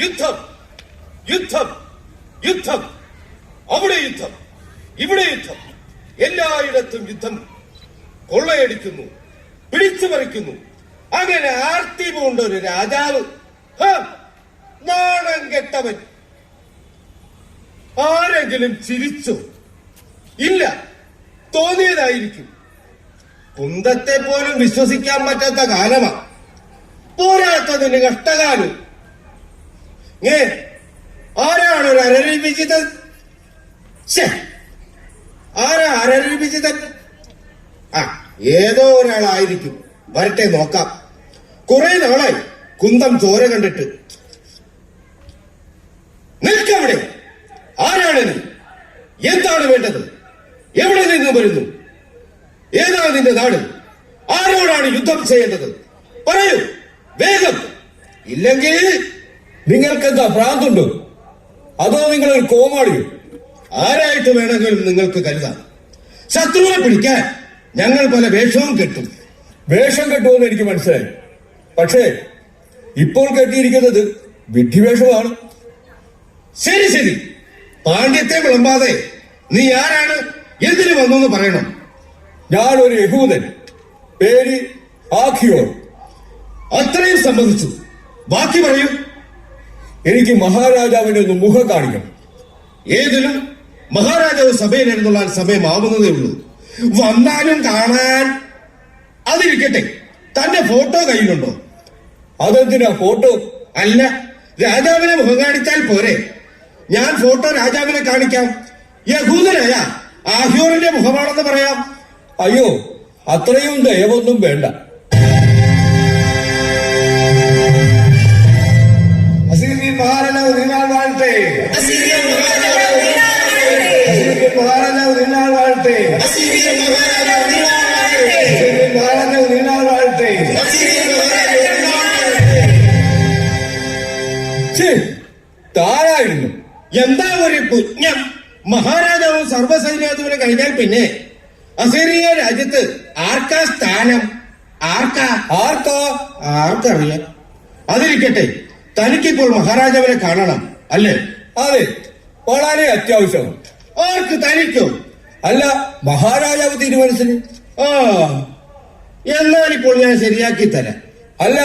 യുദ്ധം, യുദ്ധം, യുദ്ധം. അവിടെ യുദ്ധം, ഇവിടെ യുദ്ധം, എല്ലായിടത്തും യുദ്ധം. കൊള്ളയടിക്കുന്നു, പിടിച്ചു പറിക്കുന്നു. അങ്ങനെ ആർത്തി പൂണ്ട ഒരു രാജാവ്. നാണം കെട്ടവൻ. ആരെങ്കിലും ചിരിച്ചോ? ഇല്ല, തോന്നിയതായിരിക്കും. കുന്തത്തെ പോലും വിശ്വസിക്കാൻ പറ്റാത്ത കാലമാ. പോരാത്തതിന് കഷ്ടകാലം. ആരാണ് ഒരു അരരിൽ വിജിതൻ? ആരാ അരരിൽ വിജിതൻ? ഏതോ ഒരാളായിരിക്കും. വരട്ടെ, നോക്കാം. കുറെ നാളായി കുന്തം ചോര കണ്ടിട്ട്. നിൽക്കവിടെ. ആരാണ് നീ? എന്താണ് വേണ്ടത്? എവിടെ നിന്ന് വരുന്നു? ഏതാണ് നിന്റെ നാട്? ആരോടാണ് യുദ്ധം ചെയ്യേണ്ടത്? പറയൂ വേഗം. ഇല്ലെങ്കിൽ നിങ്ങൾക്കെന്താ ഭ്രാന്തുണ്ടോ? അതോ നിങ്ങളൊരു കോമാളിയോ? ആരായിട്ട് വേണമെങ്കിലും നിങ്ങൾക്ക് കരുതാം. ശത്രുവിനെ പിടിക്കാൻ ഞങ്ങൾ പല വേഷവും കെട്ടും. വേഷം കെട്ടുമെന്ന് എനിക്ക് മനസ്സിലായി. പക്ഷേ ഇപ്പോൾ കെട്ടിയിരിക്കുന്നത് വിഡ്ഢിവേഷമാണ്. ശരി ശരി, പാണ്ഡ്യത്തെ വിളമ്പാതെ നീ ആരാണ്, എന്തിനു വന്നു പറയണം. ഞാനൊരു യഹൂദൻ, പേര് ആഖിയോൻ. അത്രയും സമ്മതിച്ചു. ബാക്കി പറയൂ. എനിക്ക് മഹാരാജാവിനെ ഒന്ന് മുഖം കാണിക്കണം. ഏതിലും മഹാരാജാവ് സഭയിൽ എഴുന്നള്ളാൻ സമയമാവുന്നതേ ഉള്ളൂ. വന്നാലും കാണാൻ. അതിരിക്കട്ടെ, തന്റെ ഫോട്ടോ കയ്യിലുണ്ടോ? അതെന്തിനാ ഫോട്ടോ? അല്ല, രാജാവിനെ മുഖം കാണിച്ചാൽ പോരെ? ഞാൻ ഫോട്ടോ രാജാവിനെ കാണിക്കാം. യഹൂദനായ ആഹ്യോറിന്റെ മുഖമാണെന്ന് പറയാം. അയ്യോ, അത്രയും ദയവൊന്നും വേണ്ട. അസീറിയൻ മഹാരാജാവ് നിന്നാൾ വാഴട്ടെ. അസീറിയൻ മഹാരാജാവ് നിന്നാൾ വാഴട്ടെ. താരായിരുന്നു. എന്താ ഒരു പുണ്യം. മഹാരാജാവും സർവ്വസൈന്യാധിപനെ കഴിഞ്ഞാൽ പിന്നെ അസീറിയ രാജ്യത്ത് ആർക്കാ സ്ഥാനം? ആർക്കറിയാം. അതിരിക്കട്ടെ, തനിക്കിപ്പോൾ മഹാരാജാവിനെ കാണണം അല്ലേ? അതെ, വളരെ അത്യാവശ്യം. ആർക്ക്? തനിക്കോ? അല്ല, മഹാരാജാവ് തീരുമാനിച്ചത്. എന്നാലിപ്പോൾ ഞാൻ ശരിയാക്കി തരാം. അല്ല,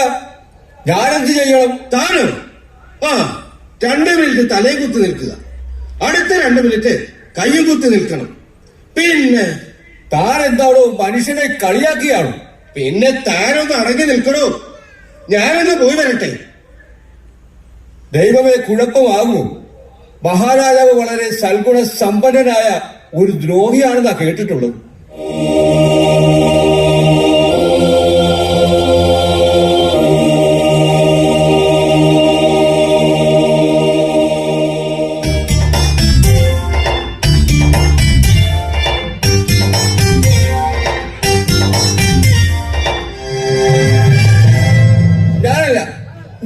ഞാനെന്ത് ചെയ്യണം? താനോ? 2 മിനിറ്റ് തലയും കുത്തി നിൽക്കുക. അടുത്ത 2 മിനിറ്റ് കയ്യും കുത്തി നിൽക്കണം. പിന്നെ താൻ എന്താണോ മനുഷ്യനെ കളിയാക്കിയാണോ? പിന്നെ താനൊന്ന് അടങ്ങി നിൽക്കണോ? ഞാനൊന്ന് പോയി വരട്ടെ. ദൈവമേ, കുഴപ്പമാകുമോ? മഹാരാജാവ് വളരെ സൽഗുണ സമ്പന്നനായ ഒരു ദ്രോഹിയാണെന്നാ കേട്ടിട്ടുള്ളത്.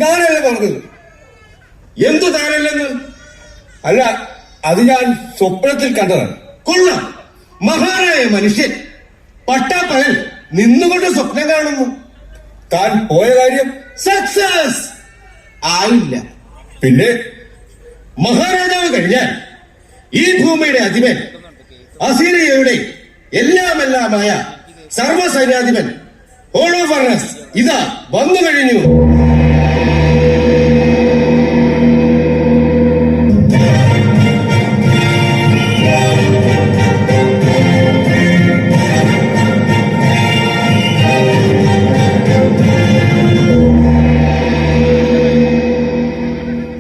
ഞാനല്ല പറഞ്ഞത്. എന്തു താനല്ലെന്ന്? അല്ല, അത് ഞാൻ സ്വപ്നത്തിൽ കണ്ടതാണ്. കൊള്ളാം, മഹാനായ മനുഷ്യൻ. പട്ടാപ്പകൽ നിന്നുകൊണ്ട് സ്വപ്നം കാണുന്നു. താൻ പോയ കാര്യം സക്സസ് ആയില്ല. പിന്നെ മഹാരാജാവ് കഴിഞ്ഞാൽ ഈ ഭൂമിയുടെ അധിപൻ, അസീറിയയുടെ എല്ലാമെല്ലാമായ സർവ്വസൈന്യാധിപൻ ഹോളോഫർണസ് ഇതാ വന്നു കഴിഞ്ഞു.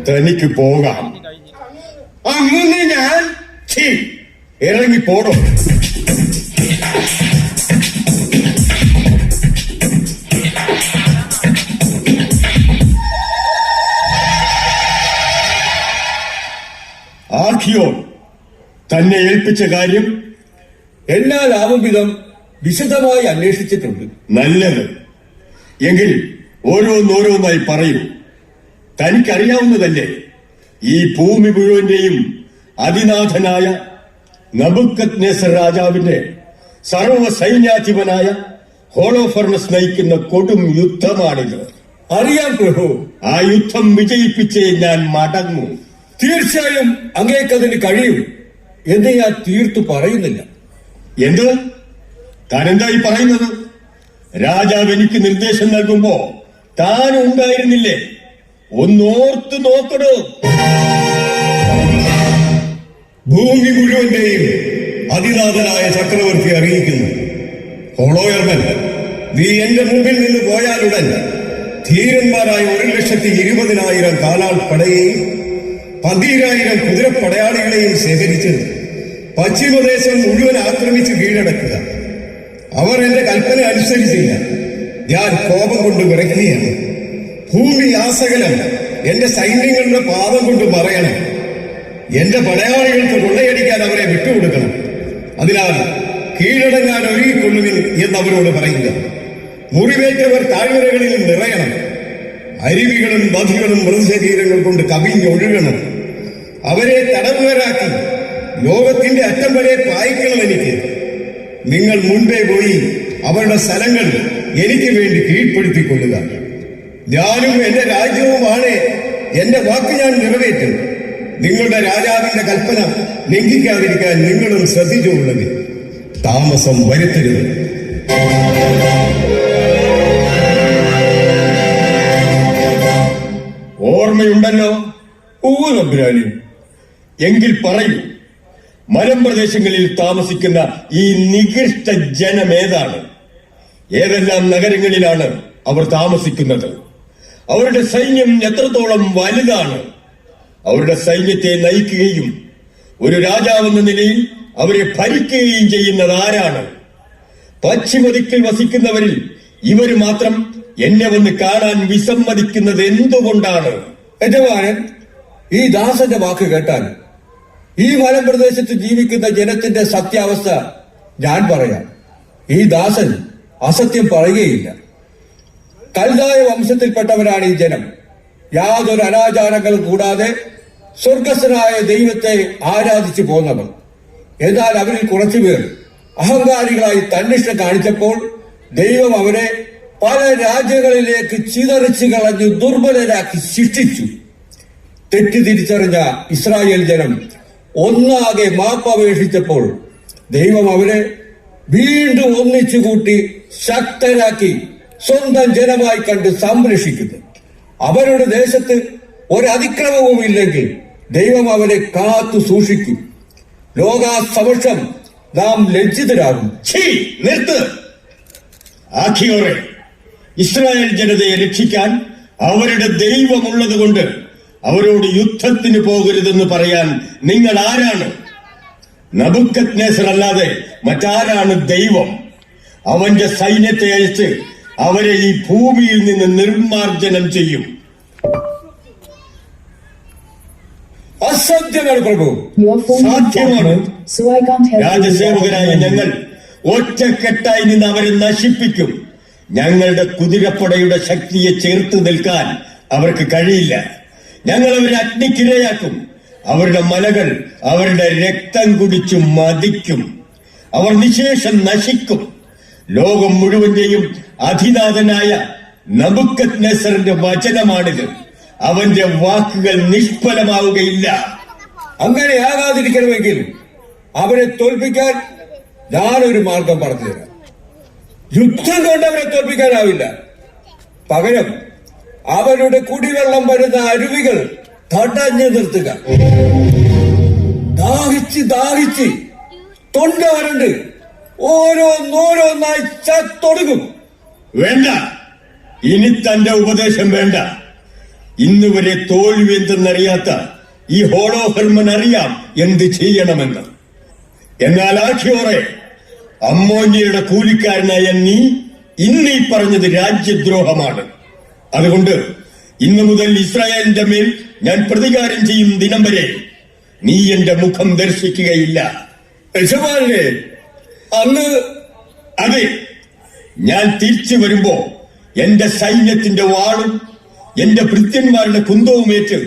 തനിക്ക് പോകാം. അങ്ങനെ ഞാൻ ഇറങ്ങി പോടോ. ആഖിയോൻ തന്നെ ഏൽപ്പിച്ച കാര്യം എന്നാലാവും വിധം വിശദമായി അന്വേഷിച്ചിട്ടുണ്ട്. നല്ലത്. എങ്കിൽ ഓരോന്നോരോന്നായി പറയൂ. തനിക്കറിയാവുന്നതല്ലേ, ഈ ഭൂമി മുഴുവന്റെയും അതിനാഥനായ നബുക്കദ്നേസർ രാജാവിന്റെ സർവ്വ സൈന്യാധിപനായ ഹോളോഫർണസ് നയിക്കുന്ന കൊടും യുദ്ധമാണിത്. അറിയാം പ്രഭു. ആ യുദ്ധം വിജയിപ്പിച്ചേ ഞാൻ മടങ്ങൂ. തീർച്ചയായും അങ്ങേക്കതിന് കഴിയും എന്ന് ഞാൻ തീർത്തു പറയുന്നില്ല. എന്ത്? താൻ എന്തായി പറയുന്നത്? രാജാവ് എനിക്ക് നിർദ്ദേശം നൽകുമ്പോ താൻ ഉണ്ടായിരുന്നില്ലേ? ഒന്നോർത്ത് നോക്കടോ. ഭൂമി മുഴുവന്റെയും അതിനാഥനായ ചക്രവർത്തി അറിയിക്കുന്നു, ഹോളോയർമൻ, നീ എന്റെ മുമ്പിൽ നിന്ന് പോയാലുടൻ ധീരന്മാരായ 1,20,000 കാലാൾ പടയെയും 12,000 കുതിരപ്പടയാളികളെയും ശേഖരിച്ച് പശ്ചിമദേശം മുഴുവൻ ആക്രമിച്ച് കീഴടക്കുക. അവർ എന്റെ കൽപ്പന അനുസരിച്ചില്ല. ഞാൻ കോപം കൊണ്ട് വിറയ്ക്കുകയാണ്. ഭൂമി ആസകലം എന്റെ സൈന്യങ്ങളുടെ പാദം കൊണ്ട് പറയണം. എന്റെ പടയാളികൾക്ക് കൊള്ളയടിക്കാൻ അവരെ വിട്ടുകൊടുക്കണം. അതിനാൽ കീഴടങ്ങാൻ ഒരുങ്ങിക്കൊള്ളുവിൻ എന്നവരോട് പറയുക. മുറിവേറ്റവർ താഴ്വരകളിൽ നിറയണം. അരുവികളും നദികളും മൃതശരീരങ്ങൾ കൊണ്ട് കവിഞ്ഞൊഴുകണം. അവരെ തടവുകാരാക്കി ലോകത്തിന്റെ അറ്റം വരെ പായിക്കണം. എനിക്ക് നിങ്ങൾ മുൻപേ പോയി അവരുടെ സ്ഥലങ്ങൾ എനിക്ക് വേണ്ടി കീഴ്പ്പെടുത്തിക്കൊള്ളുക. ഞാനും എന്റെ രാജ്യവുമാണ് എന്റെ വാക്ക് ഞാൻ നിറവേറ്റും. നിങ്ങളുടെ രാജാവിന്റെ കൽപ്പന ലംഘിക്കാതിരിക്കാൻ നിങ്ങളും ശ്രദ്ധിച്ചുകൊള്ളുക. താമസം വരുത്തരുത്. ഓർമ്മയുണ്ടല്ലോ? നമ്പുരാനി. എങ്കിൽ പറയൂ, മലമ്പ്രദേശങ്ങളിൽ താമസിക്കുന്ന ഈ നികൃഷ്ട ജനമേതാണ്? ഏതെല്ലാം നഗരങ്ങളിലാണ് അവർ താമസിക്കുന്നത്? അവരുടെ സൈന്യം എത്രത്തോളം വലുതാണ്? അവരുടെ സൈന്യത്തെ നയിക്കുകയും ഒരു രാജാവെന്ന നിലയിൽ അവരെ ഭരിക്കുകയും ചെയ്യുന്നത് ആരാണ്? പശ്ചിമദിക്കിൽ വസിക്കുന്നവരിൽ ഇവർ മാത്രം എന്നെ വന്ന് കാണാൻ വിസമ്മതിക്കുന്നത് എന്തുകൊണ്ടാണ്? യജമാനൻ, ഈ ദാസന്റെ വാക്ക് കേട്ടാൽ ഈ മലമ്പ്രദേശത്ത് ജീവിക്കുന്ന ജനത്തിന്റെ സത്യാവസ്ഥ ഞാൻ പറയാം. ഈ ദാസൻ അസത്യം പറയുകയില്ല. കൽദായ വംശത്തിൽപ്പെട്ടവരാണ് ഈ ജനം. യാതൊരു അനാചാരങ്ങളും കൂടാതെ സ്വർഗസ്ഥനായ ദൈവത്തെ ആരാധിച്ചു പോന്നവർ. എന്നാൽ അവരിൽ കുറച്ചുപേർ അഹങ്കാരികളായി തന്നിഷ്ട കാണിച്ചപ്പോൾ ദൈവം അവരെ പല രാജ്യങ്ങളിലേക്ക് ചിതറിച്ചു കളഞ്ഞ് ദുർബലരാക്കി ശിക്ഷിച്ചു. തെറ്റിതിരിച്ചറിഞ്ഞ ഇസ്രായേൽ ജനം ഒന്നാകെ മാപ്പപേക്ഷിച്ചപ്പോൾ ദൈവം അവരെ വീണ്ടും ഒന്നിച്ചുകൂട്ടി ശക്തരാക്കി സ്വന്തം ജനമായി കണ്ട് സംരക്ഷിക്കുന്നു. അവരുടെ ദേശത്ത് ഒരതിക്രമവും ഇല്ലെങ്കിൽ ദൈവം അവരെ കാത്തു സൂക്ഷിക്കും. ലോകാസമക്ഷം നാം ലജ്ജിതരാകും. നിർത്ത്. ആഖിയോറെ, ഇസ്രായേൽ ജനതയെ രക്ഷിക്കാൻ അവരുടെ ദൈവമുള്ളത് കൊണ്ട് അവരോട് യുദ്ധത്തിന് പോകരുതെന്ന് പറയാൻ നിങ്ങൾ ആരാണ്? നബുക്കദ്നേസർ അല്ലാതെ മറ്റാരാണ് ദൈവം? അവന്റെ സൈന്യത്തെ അയച്ച് അവരെ ഈ ഭൂമിയിൽ നിന്ന് നിർമ്മാർജ്ജനം ചെയ്യും. അസത്യമാണ് പ്രഭു. സാധ്യമാണ്. രാജസേവകരായ ഞങ്ങൾ ഒറ്റക്കെട്ടായി നിന്ന് അവരെ നശിപ്പിക്കും. ഞങ്ങളുടെ കുതിരപ്പടയുടെ ശക്തിയെ ചേർത്ത് നിൽക്കാൻ അവർക്ക് കഴിയില്ല. ഞങ്ങൾ അവരെ അഗ്നിക്കിരയാക്കും. അവരുടെ മലകൾ അവരുടെ രക്തം കുടിച്ചു മതിക്കും. അവർ നിശേഷം നശിക്കും. ലോകം മുഴുവന്റെയും അധിനാഥനായ നബുക്കദ്നേസറിന്റെ വചനമാണിത്. അവന്റെ വാക്കുകൾ നിഷ്ഫലമാവുകയില്ല. അങ്ങനെയാകാതിരിക്കണമെങ്കിൽ അവരെ തോൽപ്പിക്കാൻ ഞാനൊരു മാർഗം പറഞ്ഞുതരാം. യുദ്ധം കൊണ്ട് അവരെ തോൽപ്പിക്കാനാവില്ല. പകരം അവരുടെ കുടിവെള്ളം വരുന്ന അരുവികൾ തടഞ്ഞു നിർത്തുക. ദാഹിച്ച് ദാഹിച്ച് തൊണ്ട വരണ്ട് ഓരോന്നോരോന്നായി ചത്തൊടുങ്ങും. വേണ്ട, ഇനി തന്റെ ഉപദേശം വേണ്ട. ഇന്നുവരെ തോൽവി എന്തെന്നറിയാത്ത ഈ ഹോളോഹർമൻ അറിയാം എന്ത് ചെയ്യണമെന്ന്. എന്നാൽ ആഖിയോറെ, അമ്മോന്യയുടെ കൂലിക്കാരനായ നീ ഇന്നീ പറഞ്ഞത് രാജ്യദ്രോഹമാണ്. അതുകൊണ്ട് ഇന്നു മുതൽ ഇസ്രായേലിന്റെ മേൽ ഞാൻ പ്രതികാരം ചെയ്യും ദിനം വരെ നീ എന്റെ മുഖം ദർശിക്കുകയില്ല. യജമാനേ, അന്ന് അതെ, ഞാൻ തിരിച്ചു വരുമ്പോ എന്റെ സൈന്യത്തിന്റെ വാളും എന്റെ ഭൃത്യന്മാരുടെ കുന്തവുമേറ്റ്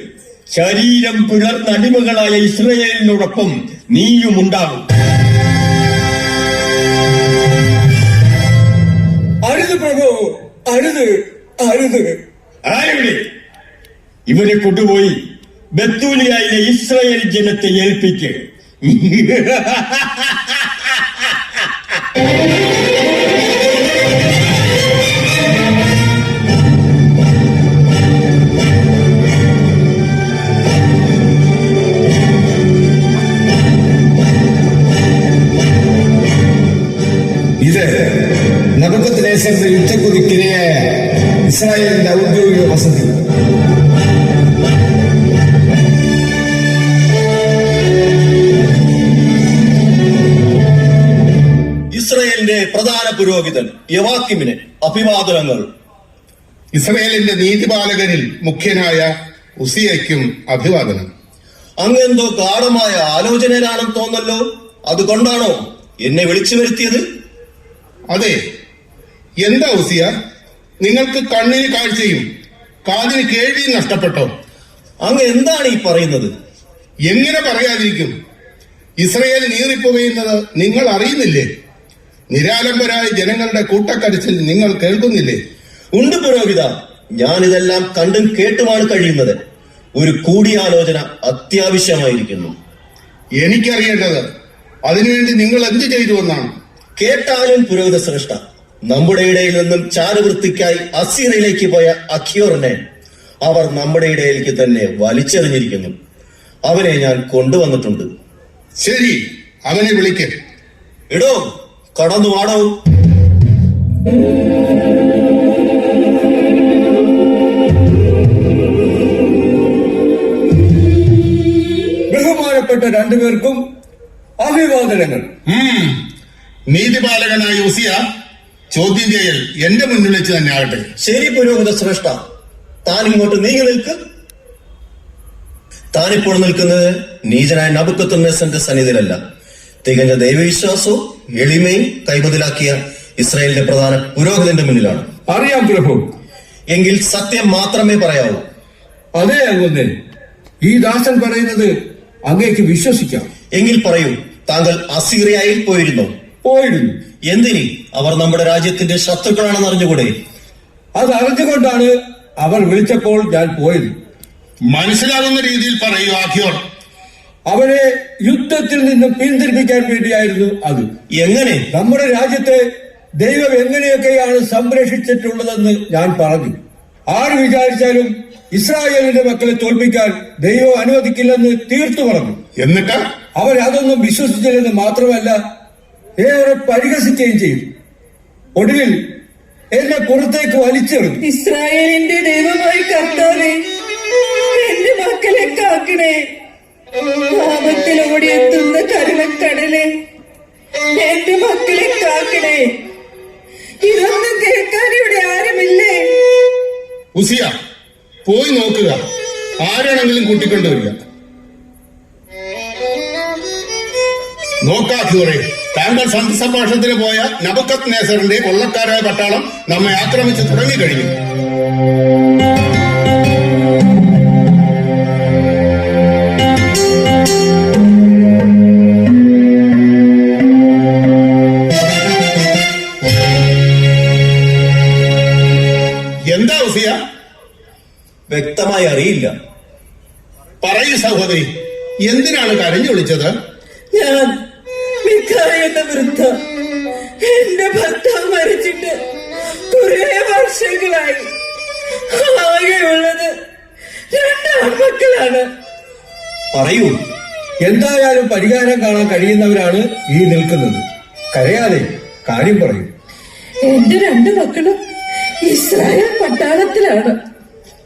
ശരീരം പിളർന്ന അടിമകളായ ഇസ്രായേലിനോടൊപ്പം നീയും ഉണ്ടാകും. അരുത് പ്രഭു, അരുത്, അരുത്. ആരെവിടെ? ഇവനെ കൊണ്ടുപോയി ബത്തൂലിയായിലെ ഇസ്രായേൽ ജനത്തെ ഏൽപ്പിക്ക്. ഇത് നബൂഖദ്നേസറിന്റെ യുദ്ധക്കൊതിക്കിരയായ ഇസ്രായേലിന്റെ ഔദ്യോഗിക വസതി. ഇസ്രയേലിന്റെ പ്രധാന പുരോഹിതൻ യവാക്കിമിന് അഭിവാദനങ്ങൾ. ഇസ്രയേലിന്റെ നീതിപാലകരിൽ മുഖ്യനായ ഉസിയയ്ക്കും അഭിവാദനം. അങ്ങെന്തോ ഗാഢമായ ആലോചനയിലാണെന്ന് തോന്നല്ലോ. അതുകൊണ്ടാണോ എന്നെ വിളിച്ചു വരുത്തിയത്? അതെ, എന്താ ഉസിയ, നിങ്ങൾക്ക് കണ്ണിന് കാഴ്ചയും കാതിന് കേൾവിയും നഷ്ടപ്പെട്ടോ? അങ്ങ് എന്താണ് ഈ പറയുന്നത്? എങ്ങനെ പറയാതിരിക്കും? ഇസ്രയേൽ നീറിപ്പുകയുന്നത് നിങ്ങൾ അറിയുന്നില്ലേ? നിരാലംബരായ ജനങ്ങളുടെ കൂട്ടക്കരച്ചിൽ നിങ്ങൾ കേൾക്കുന്നില്ലേ? ഉണ്ട് പുരോഹിത, ഞാനിതെല്ലാം കണ്ടും കേട്ടുമാണ് കഴിയുന്നത്. ഒരു കൂടിയാലോചന അത്യാവശ്യമായിരിക്കുന്നു. എനിക്കറിയേണ്ടത് അതിനുവേണ്ടി നിങ്ങൾ എന്ത് ചെയ്തു എന്നാണ്. കേട്ടാലും പുരോഹിത ശ്രേഷ്ഠ, നമ്മുടെ ഇടയിൽ നിന്നും ചാരവൃത്തിക്കായി അസീറിയയിലേക്ക് പോയ അഖ്യോറിനെ അവർ നമ്മുടെ ഇടയിലേക്ക് തന്നെ വലിച്ചെറിഞ്ഞിരിക്കുന്നു. അവനെ ഞാൻ കൊണ്ടുവന്നിട്ടുണ്ട്. ശരി, അവനെ വിളിക്ക്. ഇടോ, കടന്നു വാടോ. ബഹുമാനപ്പെട്ട രണ്ടുപേർക്കും അഭിവാദനങ്ങൾ. നീതിപാലകനായ ഉസിയ, ചോദ്യം ചെയ്യൽ എന്റെ മുന്നിൽ വെച്ച് തന്നെ ആകട്ടെ. ശരി പുരോഹിത ശ്രേഷ്ഠ, താൻ ഇങ്ങോട്ട് നീങ്ങി നിൽക്ക്. താനിപ്പോൾ നിൽക്കുന്നത് നീചനായ നബൂഖദ്നേസറിന്റെ സന്നിധിയിലല്ല, തികഞ്ഞ ദൈവവിശ്വാസവും എളിമയും കൈമുതലാക്കിയ ഇസ്രായേലിന്റെ പ്രധാന പുരോഹിതന്റെ മുന്നിലാണ്. അറിയാം പ്രഭു. എങ്കിൽ സത്യം മാത്രമേ പറയാവൂ. അതേ അങ്ങുന്നേ, ഈ ദാസൻ പറയുന്നത് അങ്ങേക്ക് വിശ്വസിക്കാം. എങ്കിൽ പറയൂ, താങ്കൾ അസീറിയയിൽ പോയിരുന്നോ? പോയിരുന്നു. എന്തിനി? അവർ നമ്മുടെ രാജ്യത്തിന്റെ ശത്രുക്കളാണെന്ന് അറിഞ്ഞുകൂടെ? അത് അറിഞ്ഞുകൊണ്ടാണ് അവർ വിളിച്ചപ്പോൾ ഞാൻ പോയത്. മനസ്സിലാകുന്ന രീതിയിൽ പറയൂ ആഖ്യോർ. അവരെ യുദ്ധത്തിൽ നിന്നും പിന്തിരിപ്പിക്കാൻ വേണ്ടിയായിരുന്നു അത്. എങ്ങനെ? നമ്മുടെ രാജ്യത്തെ ദൈവം എങ്ങനെയൊക്കെയാണ് സംരക്ഷിച്ചിട്ടുള്ളതെന്ന് ഞാൻ പറഞ്ഞു. ആര് വിചാരിച്ചാലും ഇസ്രായേലിന്റെ മക്കളെ തോൽപ്പിക്കാൻ ദൈവം അനുവദിക്കില്ലെന്ന് തീർത്തു പറഞ്ഞു. എന്നിട്ട് അവരതൊന്നും വിശ്വസിച്ചില്ലെന്ന് മാത്രമല്ല, ഏറെ പരിഹസിക്കുകയും ചെയ്തു. ഒടുവിൽ എന്നെ പുറത്തേക്ക് വലിച്ചെറിഞ്ഞു. ഇസ്രായേലിന്റെ ദൈവമായി കർത്താവേ, എന്റെ മക്കളെ കാക്കണേ. പാപത്തിൽ ഓടിയെത്തുന്ന കരുണക്കടലെ, എന്റെ മക്കളെ കാക്കണേ. ഇതൊന്നും കേൾക്കാൻ ഇവിടെ ആരുമില്ലേ? ഉസിയ, പോയി നോക്കുക, ആരാണെങ്കിലും കൂട്ടിക്കൊണ്ടുവരിക. നോക്കാഖ്യോറെ, താങ്കൾ സന്ധി സംഭാഷണത്തിന് പോയ നബൂഖദ്നേസറിന്റെ കൊള്ളക്കാരായ പട്ടാളം നമ്മെ ആക്രമിച്ച് തുടങ്ങിക്കഴിഞ്ഞു. എന്താ ഉസിയ? വ്യക്തമായി അറിയില്ല. പറയൂ സഹോദരി, എന്തിനാണ് കരഞ്ഞു വിളിച്ചത്? ഞാൻ മിഖായ എന്ന വൃദ്ധ. എന്റെ ഭർത്താവ് മരിച്ചിട്ട് കുറെ വർഷങ്ങളായി. ആകെയുള്ളത് 2 ആൺമക്കളാണ്. പറയൂ. എന്തായാലും പരിഹാരം കാണാൻ കഴിയുന്നവരാണ് ഈ നിൽക്കുന്നത്. കരയാതെ കാര്യം പറയൂ. എന്റെ 2 മക്കളും ഇസ്രായേൽ പട്ടാളത്തിലാണ്.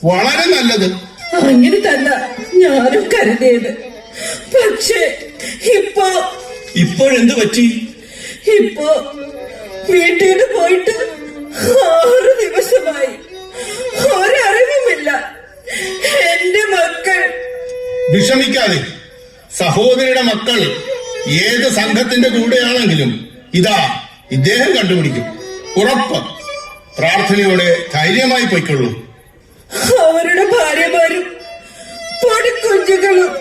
വളരെ നല്ലത്. അങ്ങനെ തന്നെ ഞാനും കരുതിയത്. പക്ഷേ ഇപ്പോഴെന്ത് പറ്റി? ഇപ്പോ വീട്ടിൽ നിന്ന് പോയിട്ട് 6 ദിവസമായി. ഒരറിവുമില്ല. എന്റെ മക്കൾ. വിഷമിക്കാതെ, സഹോദരിയുടെ മക്കൾ ഏത് സംഘത്തിന്റെ കൂടെയാണെങ്കിലും ഇതാ ഇദ്ദേഹം കണ്ടുപിടിക്കും, ഉറപ്പ്. പ്രാർത്ഥനയോടെ ധൈര്യമായി പൊയ്ക്കൊള്ളൂ. അവരുടെ ഭാര്യമാരും പൊടിക്കുഞ്ഞുങ്ങളും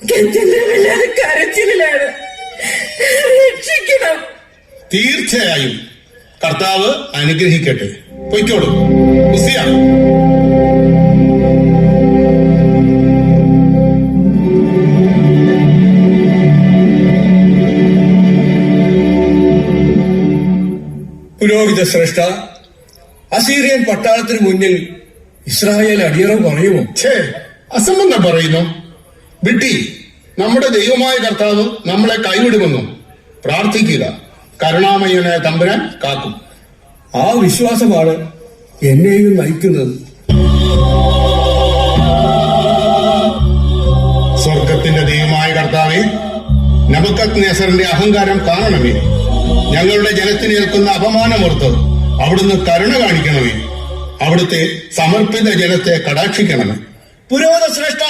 ഗന്ധമില്ലാതെ കരച്ചിലാണ്. രക്ഷിക്കണം. തീർച്ചയായും കർത്താവ് അനുഗ്രഹിക്കട്ടെ. പൊയ്ക്കോളൂ. ഉസിയ, പുരോഹിത ശ്രേഷ്ഠ, അസീറിയൻ പട്ടാളത്തിന് മുന്നിൽ ഇസ്രായേൽ അടിയറവ് പറയുമോ? ഛേ, അസംബന്ധം പറയുന്നു. വിട്ടി, നമ്മുടെ ദൈവമായ കർത്താവ് നമ്മളെ കൈവിടുമെന്നും പ്രാർത്ഥിക്കുക. കരുണാമയനായ തമ്പുരാൻ കാക്കും. ആ വിശ്വാസമാണ് എന്നെയും നയിക്കുന്നത്. സ്വർഗത്തിന്റെ ദൈവമായ കർത്താവെ, നബൂഖദ്നേസറിന്റെ അഹങ്കാരം കാണണമേ. ഞങ്ങളുടെ ജനത്തിന് ഏൽക്കുന്ന അപമാനമോർത്ത് അവിടുന്ന് കരുണ കാണിക്കണമേ. അവിടുത്തെ സമർപ്പിത ജനത്തെ കടാക്ഷിക്കണമേ. പുരോഹിത ശ്രേഷ്ഠ,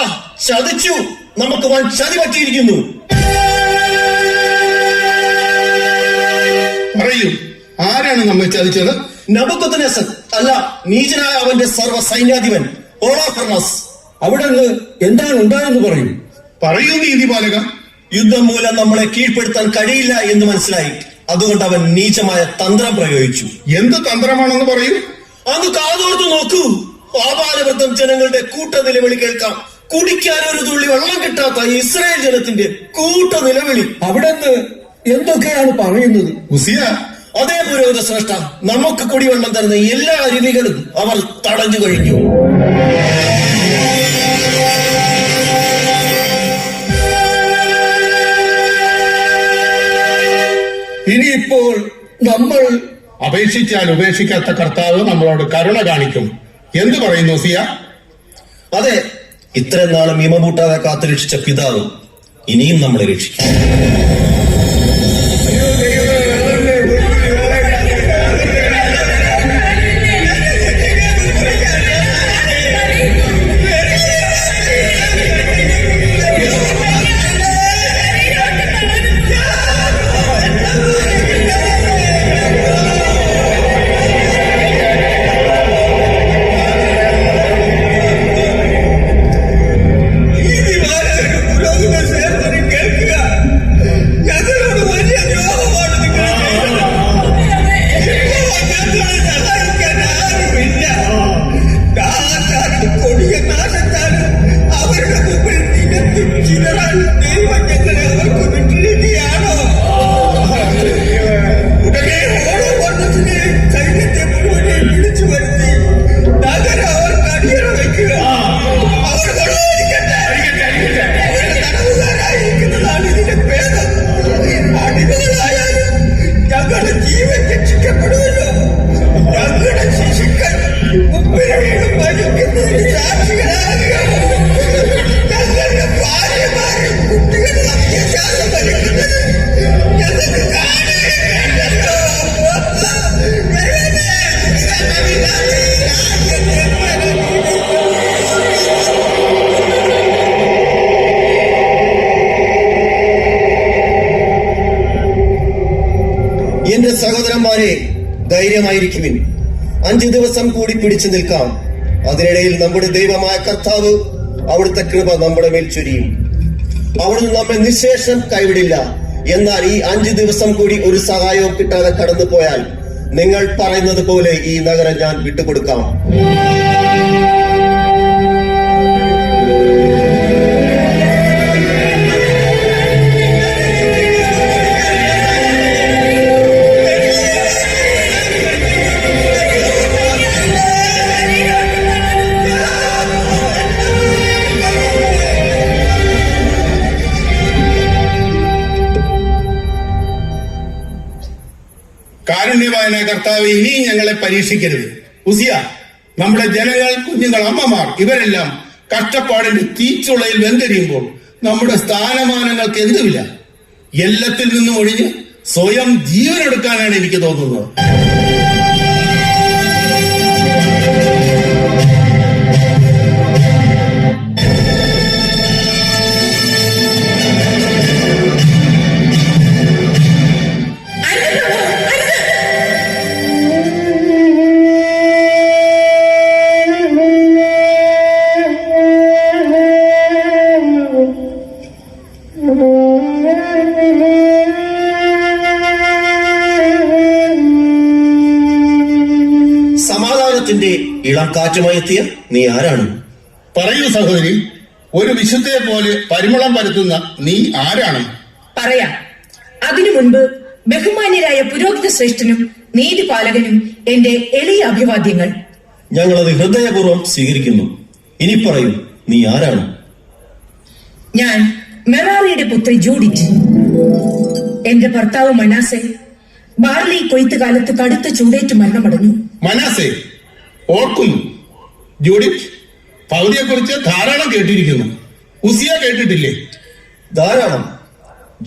ചതിച്ചു. നമുക്ക് വൻ ചതി പറ്റിയിരിക്കുന്നു. പറയൂ, ആരാണ് നമ്മെ ചതിച്ചത്? നബൂഖദ്നേസർ അല്ല, നീചനായ അവന്റെ സർവ്വ സൈന്യാധിപൻ ഓളോഫർണസ്. അവിടെ നിന്ന് എന്താണ് ഉണ്ടായെന്ന് പറയും. പറയൂ നീതിപാലക. യുദ്ധം മൂലം നമ്മളെ കീഴ്പ്പെടുത്താൻ കഴിയില്ല എന്ന് മനസ്സിലായി. അതുകൊണ്ട് അവൻ നീചമായ തന്ത്രം പ്രയോഗിച്ചു. എന്ത് തന്ത്രമാണെന്ന് പറയൂ. അങ്ങ് കാതോർത്ത് നോക്കൂ. ആപാലവൃദ്ധം ജനങ്ങളുടെ കൂട്ട നിലവിളി കേൾക്കാം. കുടിക്കാൻ ഒരു തുള്ളി വെള്ളം കിട്ടാത്ത ഇസ്രായേൽ ജനത്തിന്റെ കൂട്ട നിലവിളി. അവിടെ നിന്ന് എന്തൊക്കെയാണ് പറയുന്നത്? ഉസിയ, അതേ പുരോഹിത ശ്രേഷ്ഠ, നമുക്ക് കുടിവെള്ളം തരുന്ന എല്ലാ അരുവികളും അവർ തടഞ്ഞു കഴിഞ്ഞു. ഇനിയിപ്പോൾ നമ്മൾ അപേക്ഷിച്ചാൽ ഉപേക്ഷിക്കാത്ത കർത്താവ് നമ്മളോട് കരുണ കാണിക്കും. എന്തു പറയുന്നു ഉസിയ? അതെ, ഇത്രയും നാളും ഇമമൂട്ടാതെ കാത്തുരക്ഷിച്ച പിതാവ് ഇനിയും നമ്മളെ രക്ഷിക്കും. എന്റെ സഹോദരന്മാരെ, ധൈര്യമായിരിക്കുവിൻ. 5 ദിവസം കൂടി പിടിച്ചു നിൽക്കാം. അതിനിടയിൽ നമ്മുടെ ദൈവമായ കർത്താവ് അവിടുത്തെ കൃപ നമ്മുടെ മേൽ ചൊരിയും. അവിടുന്ന് നമ്മെ നിശേഷം കൈവിടില്ല. എന്നാൽ ഈ 5 ദിവസം കൂടി ഒരു സഹായവും കിട്ടാതെ കടന്നു പോയാൽ നിങ്ങൾ പറയുന്നത് പോലെ ഈ നഗരം ഞാൻ വിട്ടുകൊടുക്കാം. കാരുണ്യവാനായ കർത്താവ്, ഇനിയും ഞങ്ങളെ പരീക്ഷിക്കരുത്. ഉസിയ, നമ്മുടെ ജനങ്ങൾ, കുഞ്ഞുങ്ങൾ, അമ്മമാർ ഇവരെല്ലാം കഷ്ടപ്പാടിന്റെ തീച്ചുളയിൽ വെന്തെരിയുമ്പോൾ നമ്മുടെ സ്ഥാനമാനങ്ങൾക്ക് എന്തുമില്ല. എല്ലാത്തിൽ നിന്നും ഒഴിഞ്ഞ് സ്വയം ജീവനെടുക്കാനാണ് എനിക്ക് തോന്നുന്നത്. ഇളം കാറ്റുമായി എത്തിയ നീ ആരാണ്? പറയൂ സഹോദരി, ഒരു വിശുദ്ധയെ പോലെ പരിമളം പരത്തുന്ന നീ ആരാണ്? പറയാം. അതിനു മുൻപ് ബഹുമാന്യരായ പുരോഹിത ശ്രേഷ്ഠനും നീതിപാലകനും എന്റെ എളിയ അഭിവാദ്യങ്ങൾ. ഞങ്ങളത് ഹൃദയപൂർവ്വം സ്വീകരിക്കുന്നു. ഇനി പറയൂ, നീ ആരാണ്? ഞാൻ മെറാറിയുടെ പുത്രി ജൂഡിറ്റ്. എന്റെ ഭർത്താവ് മനാസെ ബാർലി കൊയ്ത്ത് കാലത്ത് കടുത്ത ചൂടേറ്റ് മരണമടഞ്ഞു. മനാസെ, ഓർക്കുന്നു. ജൂഡിറ്റ്, പൗതിയെക്കുറിച്ച് ധാരാളം കേട്ടിരിക്കുന്നു. ഉസിയ കേട്ടിട്ടില്ലേ? ധാരാളം.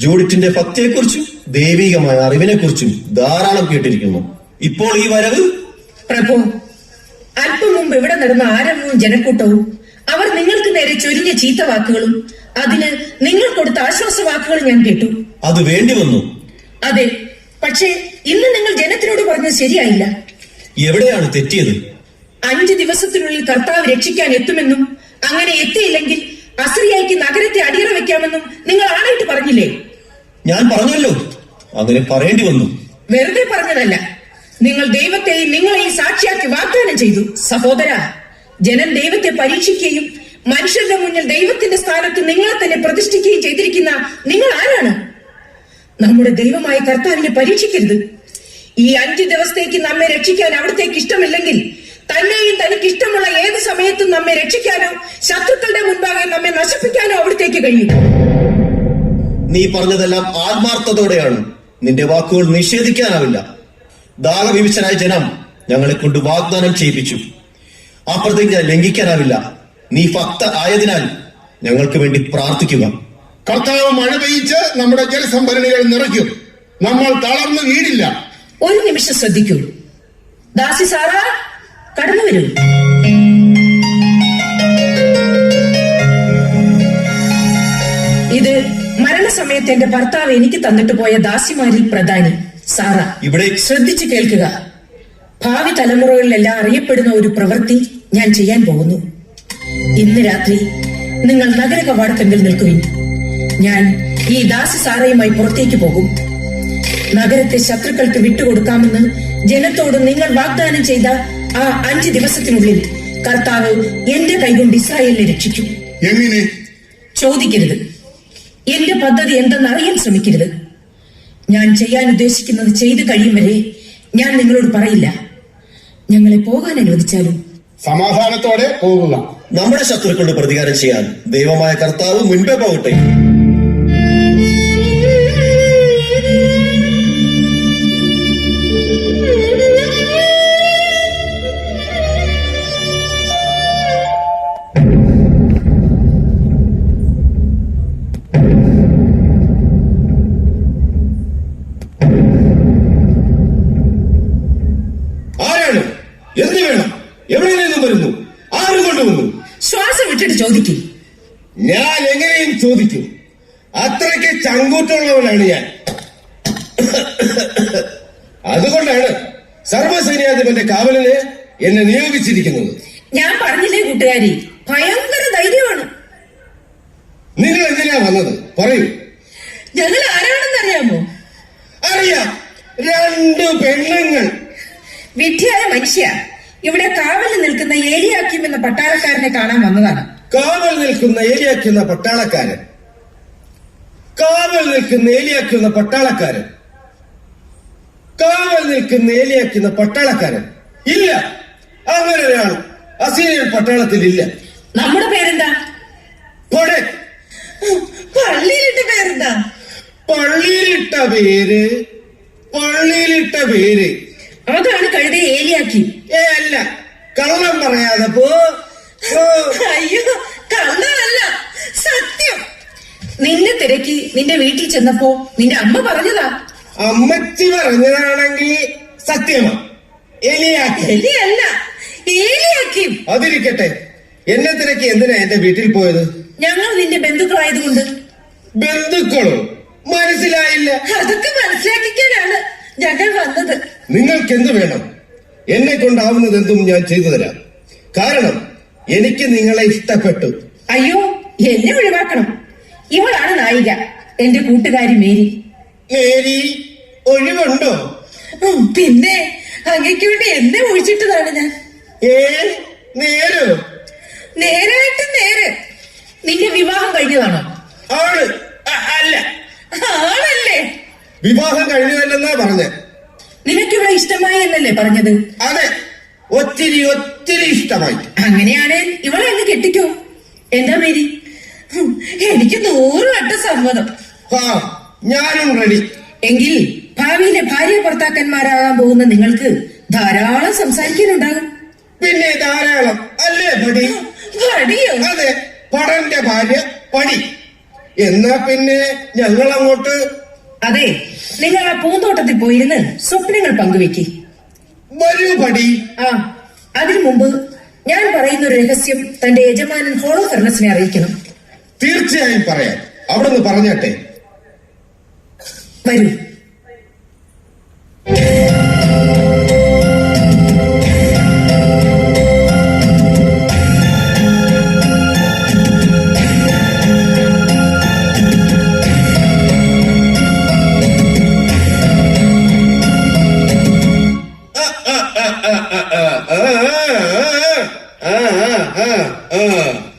ജൂഡിറ്റിന്റെ ഭക്തിയെക്കുറിച്ചും ദൈവികമായ അറിവിനെക്കുറിച്ചും ധാരാളം കേട്ടിരിക്കുന്നു. ഇപ്പോൾ ഈ വരവ്? പ്രഭു, അല്പം മുമ്പ് ഇവിടെ നടന്ന ആരവവും ജനക്കൂട്ടവും അവർ നിങ്ങൾക്ക് നേരെ ചൊരിഞ്ഞ ചീത്ത വാക്കുകളും അതിന് നിങ്ങൾ കൊടുത്ത ആശ്വാസവാക്കുകളും ഞാൻ കേട്ടു. അത് വേണ്ടി വന്നു. അതെ, പക്ഷേ ഇന്ന് നിങ്ങൾ ജനത്തിനോട് പറഞ്ഞത് ശരിയായില്ല. എവിടെയാണ് തെറ്റിയത്? 5 ദിവസത്തിനുള്ളിൽ കർത്താവ് രക്ഷിക്കാൻ എത്തുമെന്നും അങ്ങനെ എത്തിയില്ലെങ്കിൽ അസിറിയയ്ക്ക് നഗരത്തെ അടിയറ വെക്കാമെന്നും നിങ്ങൾ ആണായിട്ട് പറഞ്ഞില്ലേ? ഞാൻ പറഞ്ഞല്ലോ, അങ്ങനെ പറയേണ്ടി വന്നു. വെറുതെ പറഞ്ഞതല്ല, നിങ്ങൾ ദൈവത്തെയും നിങ്ങളെയും സാക്ഷിയാക്കി വാഗ്ദാനം ചെയ്തു. സഹോദര, ജനം ദൈവത്തെ പരീക്ഷിക്കുകയും മനുഷ്യരുടെ മുന്നിൽ ദൈവത്തിന്റെ സ്ഥാനത്ത് നിങ്ങളെ തന്നെ പ്രതിഷ്ഠിക്കുകയും ചെയ്തിരിക്കുന്ന നിങ്ങൾ ആരാണ്? നമ്മുടെ ദൈവമായ കർത്താവിനെ പരീക്ഷിക്കരുത്. ഈ 5 ദിവസത്തേക്ക് നമ്മെ രക്ഷിക്കാൻ അവിടത്തേക്ക് ഇഷ്ടമില്ലെങ്കിൽ തന്നെയും തനിക്ക് ഇഷ്ടമുള്ള ഏത് സമയത്തും നമ്മെ രക്ഷിക്കാനോ ശത്രുക്കളുടെ മുൻപാകെ നമ്മെ നശിപ്പിക്കാനോ അവിടത്തേക്ക് കഴിയും. നീ പറഞ്ഞതെല്ലാം ആത്മാർത്ഥതയോടെയാണ്. നിന്റെ വാക്കുകൾ നിഷേധിക്കാനാവില്ല. ദാഹവിവശനായ ജനം ഞങ്ങളെ കൊണ്ട് വാഗ്ദാനം ചെയ്യിപ്പിച്ചു. ആ പ്രതിജ്ഞ ലംഘിക്കാനാവില്ല. നീ ഭക്ത ആയതിനാൽ ഞങ്ങൾക്ക് വേണ്ടി പ്രാർത്ഥിക്കുക. കർത്താവ് മഴ പെയ്ച്ച് നമ്മുടെ ജലസംഭരണികൾ നിറയ്ക്കും. നമ്മൾ തളർന്നു വീടില്ല. ഒരു നിമിഷം ശ്രദ്ധിക്കൂ. ദാസി സാറാ, കടന്നു വരൂ. ഇത് മരണസമയത്ത് എന്റെ ഭർത്താവ് എനിക്ക് തന്നിട്ട് പോയ ദാസിമാരിൽ പ്രധാനി സാറ. ഇവിടെ ശ്രദ്ധിച്ചു കേൾക്കുക. ഭാവി തലമുറകളിലെല്ലാം അറിയപ്പെടുന്ന ഒരു പ്രവൃത്തി ഞാൻ ചെയ്യാൻ പോകുന്നു. ഇന്ന് രാത്രി നിങ്ങൾ നഗര കവാടത്തെങ്കിൽ നിൽക്കുവിൻ. ഞാൻ ഈ ദാസി സാറയുമായി പുറത്തേക്ക് പോകും. നഗരത്തെ ശത്രുക്കൾക്ക് വിട്ടുകൊടുക്കാമെന്ന് ജനത്തോട് നിങ്ങൾ വാഗ്ദാനം ചെയ്ത ആ 5 ദിവസത്തിനുള്ളിൽ കർത്താവ് എന്റെ കൈകൊണ്ട് ഇസ്രായേലിനെ രക്ഷിക്കും. എങ്ങനെ? ചോദിക്കരുത്. എന്റെ പദ്ധതി എന്തെന്ന് അറിയാൻ ശ്രമിക്കരുത്. ഞാൻ ചെയ്യാൻ ഉദ്ദേശിക്കുന്നത് ചെയ്തു കഴിയും വരെ ഞാൻ നിങ്ങളോട് പറയില്ല. ഞങ്ങളെ പോകാൻ അനുവദിച്ചാലും. സമാധാനത്തോടെ പോകുക. നമ്മുടെ ശത്രുക്കളുടെ പ്രതികാരം ചെയ്യാൻ ദൈവമായ കർത്താവ് മുൻപേ പോകട്ടെ. ആരാണ്? എന്ത് വേണം? എവിടെ നിന്നും വരുന്നു? ആര് കൊണ്ടുവന്നു? ശ്വാസം വിട്ടിട്ട് ചോദിക്കും. ഞാൻ എങ്ങനെയും ചോദിക്കും. അത്രയ്ക്ക് ചങ്കൂറ്റുള്ളവനാണ് ഞാൻ. അതുകൊണ്ടാണ് സർവ്വസൈന്യാധിപന്റെ കാവലിന് എന്നെ നിയോഗിച്ചിരിക്കുന്നത്. ഞാൻ പറഞ്ഞില്ലേ കൂട്ടുകാരി, ഭയങ്കര ധൈര്യമാണ്. നിങ്ങൾ എന്തിനാ വന്നത്? പറയൂ. ഞങ്ങൾ ആരാണെന്ന് അറിയാമോ? അറിയാം. 2 പെണ്ണുങ്ങൾ. വിഡ്ഢിയായ മനുഷ്യ, ഇവിടെ കാവലിൽ നിൽക്കുന്ന ഏലിയാക്കീം എന്ന പട്ടാളക്കാരനെ കാണാൻ വന്നതാണ്. കാവൽ നിൽക്കുന്ന ഏലിയാക്കുന്ന പട്ടാളക്കാരൻ. കാവൽ നിൽക്കുന്ന ഏലിയാക്കുന്ന പട്ടാളക്കാരൻ. കാവൽ നിൽക്കുന്ന ഏലിയാക്കുന്ന പട്ടാളക്കാരൻ. ഇല്ല, അങ്ങനെ ഒരാൾ അസീരിയൻ പട്ടാളത്തിൽ ഇല്ല. നമ്മുടെ പേരെന്താ? പോടെ. പള്ളിയിലിട്ട പേരെന്താ? പള്ളിയിലിട്ട പേര്. പള്ളിയിലിട്ട പേര് അതാണ് കഴുതയെ ഏലിയാക്കി. അല്ല, കള്ളം പറയാതെ പോ. അയ്യോ, കള്ളമല്ല, സത്യം. നിന്നെ തിരക്കി നിന്റെ വീട്ടിൽ ചെന്നപ്പോ നിന്റെ അമ്മ പറഞ്ഞതാ. അമ്മച്ചി പറഞ്ഞതാണെങ്കിൽ സത്യമാ. എലിയാക്കി. എലിയല്ല, ഏലിയാക്കി. അതിരിക്കട്ടെ, എന്നെ തിരക്കി എന്തിനാ എന്റെ വീട്ടിൽ പോയത്? ഞങ്ങൾ നിന്റെ ബന്ധുക്കളായതുകൊണ്ട്. ബന്ധുക്കളോ? മനസ്സിലായില്ല. അതൊക്കെ മനസ്സിലാക്കിക്കാനാണ് ഞങ്ങൾ വന്നത്. നിങ്ങൾക്ക് എന്ത് വേണം? എന്നെ കൊണ്ടാവുന്നത് എന്തും ഞാൻ ചെയ്തു തരാം. കാരണം എനിക്ക് നിങ്ങളെ ഇഷ്ടപ്പെട്ടു. അയ്യോ, എന്നെ ഒഴിവാക്കണം. ഇവളാണ് നായിക, എന്റെ കൂട്ടുകാരി മേരി. മേരി ഒഴിവുണ്ടോ? പിന്നെ അങ്ങയ്ക്ക് വേണ്ടി എന്നെ ഒഴിച്ചിട്ടതാണ് ഞാൻ. നേരോ? നേരായിട്ട് നേര്. നിന്റെ വിവാഹം കഴിഞ്ഞതാണോ? ആണ്. അല്ല, ആണല്ലേ? വിവാഹം കഴിഞ്ഞതല്ലെന്നാ പറഞ്ഞത്. നിനക്കിവിടെ ഇഷ്ടമായി എന്നല്ലേ പറഞ്ഞത്? അതെ, ഒത്തിരി ഒത്തിരി ഇഷ്ടമായി. അങ്ങനെയാണ് ഇവളെ അങ്ങ് കെട്ടിക്കോ. എന്താ മേരി? എനിക്ക് 100 വട്ടം സമ്മതം. ഞാനും റെഡി. എങ്കിൽ ഭാവിയിലെ ഭാര്യ ഭർത്താക്കന്മാരാകാൻ പോകുന്ന നിങ്ങൾക്ക് ധാരാളം സംസാരിക്കാനുണ്ടാകും. പിന്നെ ധാരാളം അല്ലേ പടി? പടിയോ? അതെ, പടന്റെ ഭാര്യ പടി. എന്നാ പിന്നെ ഞങ്ങൾ അങ്ങോട്ട്. അതെ, നിങ്ങൾ ആ പൂന്തോട്ടത്തിൽ പോയിരുന്ന് സ്വപ്നങ്ങൾ പങ്കുവെക്കി. വരൂ പടി. അതിനു മുമ്പ് ഞാൻ പറയുന്ന ഒരു രഹസ്യം തന്റെ യജമാനൻ ഹോളോഫെർണസിനെ അറിയിക്കണം. തീർച്ചയായും പറയാം. അവിടുന്ന് പറഞ്ഞട്ടെ. വരൂ.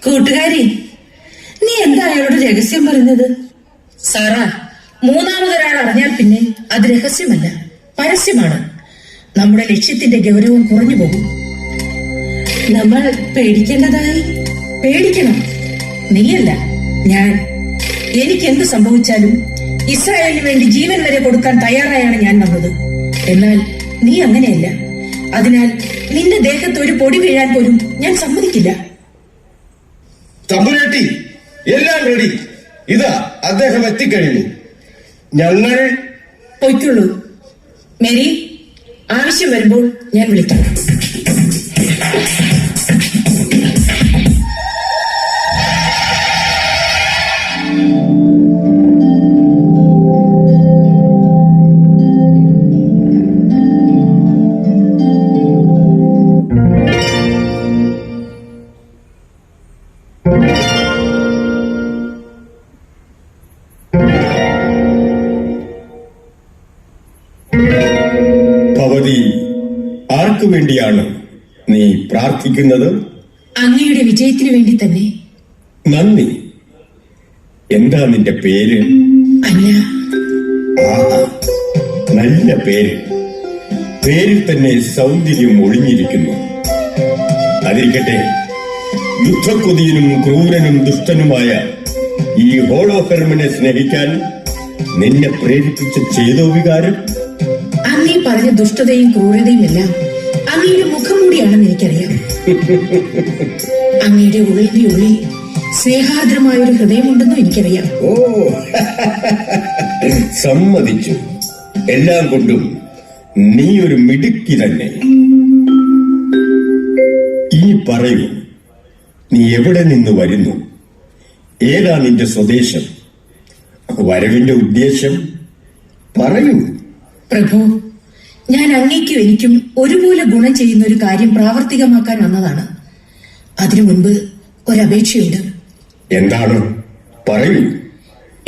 കൂട്ടുകാരി, നീ എന്താ അയാളോട് രഹസ്യം പറഞ്ഞത്? സാറാ, മൂന്നാമതൊരാൾ അറിഞ്ഞാൽ പിന്നെ അത് രഹസ്യമല്ല, പരസ്യമാണ്. നമ്മുടെ ലക്ഷ്യത്തിന്റെ ഗൗരവം കുറഞ്ഞു പോകും. നമ്മൾ പേടിക്കേണ്ടതായി. പേടിക്കണം നീയല്ല, ഞാൻ. എനിക്ക് എന്ത് സംഭവിച്ചാലും ഇസ്രായേലിന് വേണ്ടി ജീവൻ വരെ കൊടുക്കാൻ തയ്യാറായാണ് ഞാൻ വന്നത്. എന്നാൽ നീ അങ്ങനെയല്ല. അതിനാൽ നിന്റെ ദേഹത്ത് ഒരു പൊടി വീഴാൻ പോലും ഞാൻ സമ്മതിക്കില്ല. തമ്പുരാട്ടി, എല്ലാം റെഡി. ഇതാ അദ്ദേഹം എത്തിക്കഴിഞ്ഞു. ഞങ്ങൾ പൊയ്ക്കുള്ളൂ. മേരി, ആവശ്യം വരുമ്പോൾ ഞാൻ വിളിക്കാം. ഭവതി ആർക്കു വേണ്ടിയാണ് നീ പ്രാർത്ഥിക്കുന്നത്? അങ്ങയുടെ വിജയത്തിനു വേണ്ടി തന്നെ. നന്ദി. എന്താ നിന്റെ പേര്? അന്ന. ആഹാ, നല്ല പേര്. പേരിൽ തന്നെ സൗന്ദര്യം ഒളിഞ്ഞിരിക്കുന്നു. അതിരിക്കട്ടെ, യുദ്ധക്കൊതിയനും ക്രൂരനും ദുഷ്ടനുമായ ഈ ഹോളോഫെർമിനെ സ്നേഹിക്കാൻ നിന്നെ പ്രേരിപ്പിച്ച ചേതോ വികാരം? അങ്ങീ പറഞ്ഞ ദുഷ്ടതയും ക്രൂരതയും എല്ലാം അങ്ങയുടെ മുഖം മൂടിയാണെന്ന് എനിക്കറിയാം. അങ്ങയുടെ ഉള്ളിന്റെ ഉള്ളിൽ സ്നേഹാർദ്രമായ ഒരു ഹൃദയമുണ്ടെന്നും എനിക്കറിയാം. ഓ, സമ്മതിച്ചു. എല്ലാം കൊണ്ടും നീ ഒരു മിടുക്കി തന്നെ. ഇനി പറയൂ, നീ എവിടെ നിന്ന് വരുന്നു? ഏതാ നിന്റെ സ്വദേശം? വരവിന്റെ ഉദ്ദേശം പറയൂ. പ്രഭു, ഞാൻ അങ്ങേക്കും എനിക്കും ഒരുപോലെ ഗുണം ചെയ്യുന്ന ഒരു കാര്യം പ്രാവർത്തികമാക്കാൻ വന്നതാണ്. അതിനു മുൻപ് ഒരപേക്ഷയുണ്ട്. എന്താണ്? പറയൂ.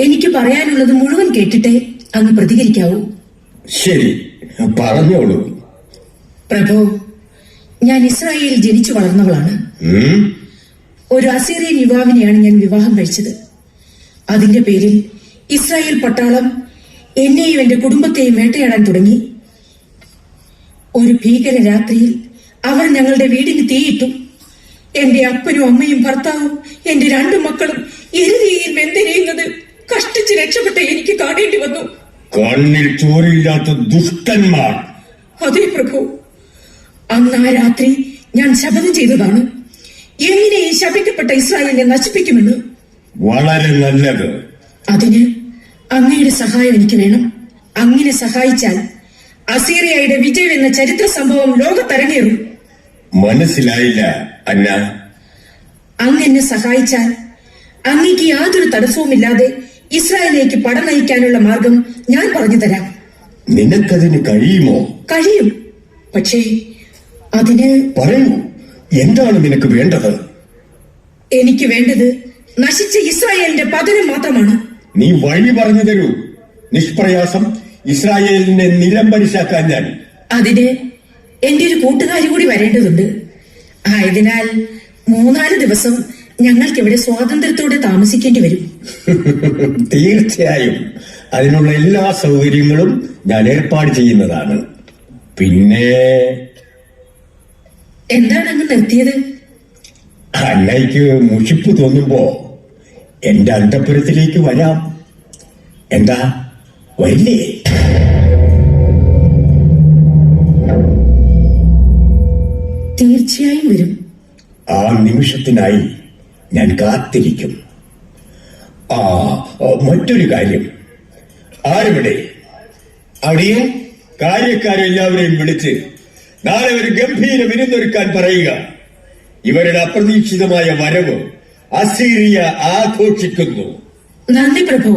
എനിക്ക് പറയാനുള്ളത് മുഴുവൻ കേട്ടിട്ടേ അങ്ങ് പ്രതികരിക്കാവൂ. ശരി, പറഞ്ഞോളൂ. പ്രഭു, ഞാൻ ഇസ്രായേലിൽ ജനിച്ചു വളർന്നവളാണ്. ഒരു അസീറിയൻ യുവാവിനെയാണ് ഞാൻ വിവാഹം കഴിച്ചത്. അതിന്റെ പേരിൽ ഇസ്രായേൽ പട്ടാളം എന്നെയും എന്റെ കുടുംബത്തെയും വേട്ടയാടാൻ തുടങ്ങി. ഒരു ഭീകര രാത്രിയിൽ അവർ ഞങ്ങളുടെ വീടിന് തീയിട്ടു. എന്റെ അപ്പനും അമ്മയും ഭർത്താവും എന്റെ 2 മക്കളും എരുതിയിൽ വെന്തിരിയുന്നത് കഷ്ടിച്ച് രക്ഷപ്പെട്ട എനിക്ക് കാണേണ്ടി വന്നു. കണ്ണിൽ ചോരയില്ലാത്ത ദുഷ്ടന്മാർ. അതെ പ്രഭു, അന്ന് ആ രാത്രി ഞാൻ ശപഥം ചെയ്തതാണ്, എങ്ങനെ ഈ ശപിക്കപ്പെട്ട ഇസ്രായേലിനെ നശിപ്പിക്കുമെന്ന്. വളരെ നല്ലത്. അതിന് അങ്ങയുടെ സഹായം എനിക്ക് വേണം. അങ്ങനെ സഹായിച്ചാൽ അസീറിയയുടെ വിജയം എന്ന ചരിത്ര സംഭവം ലോകത്തരങ്ങേറും. മനസ്സിലായില്ല അന്ന. അങ്ങനെ സഹായിച്ചാൽ അങ്ങേക്ക് യാതൊരു തടസ്സവുമില്ലാതെ ഇസ്രായേലിലേക്ക് പട നയിക്കാനുള്ള മാർഗം ഞാൻ പറഞ്ഞു തരാം. നിനക്കതിന് കഴിയുമോ? കഴിയും. പക്ഷേ അതിന് പറയൂ, എന്താണ് നിനക്ക് വേണ്ടത്? എനിക്ക് വേണ്ടത് നശിച്ച ഇസ്രായേലിന്റെ പതനം മാത്രമാണ്. നീ വഴി പറഞ്ഞു തരൂ. നിഷ്പ്രയാസം ഇസ്രായേലിനെ നിലംപരിശാക്കാൻ ഞാൻ. അതിന് എന്റെ ഒരു കൂട്ടുകാരി കൂടി വരേണ്ടതുണ്ട്. ആയതിനാൽ 3-4 ദിവസം ഞങ്ങൾക്കിവിടെ സ്വാതന്ത്ര്യത്തോടെ താമസിക്കേണ്ടി വരും. തീർച്ചയായും അതിനുള്ള എല്ലാ സൗകര്യങ്ങളും ഞാൻ ഏർപ്പാട് ചെയ്യുന്നതാണ്. പിന്നെ എന്താണ് അങ്ങ് നിർത്തിയത്? അന്നയ്ക്ക് മുഷിപ്പ് തോന്നുമ്പോ എന്റെ അന്തഃപുരത്തിലേക്ക് വരാം. എന്താ, വരില്ലേ? തീർച്ചയായും വരും. ആ നിമിഷത്തിനായി ഞാൻ കാത്തിരിക്കും. മറ്റൊരു കാര്യം, ആരിവിടെ? അടിയൻ കാര്യക്കാരെല്ലാവരെയും വിളിച്ച് നാളെ ഒരു ഗംഭീര വിരുന്നൊരുക്കാൻ പറയുക. ഇവരുടെ അപ്രതീക്ഷിതമായ വരവ് അസീറിയ ആഘോഷിക്കുന്നു. നന്ദി പ്രഭു.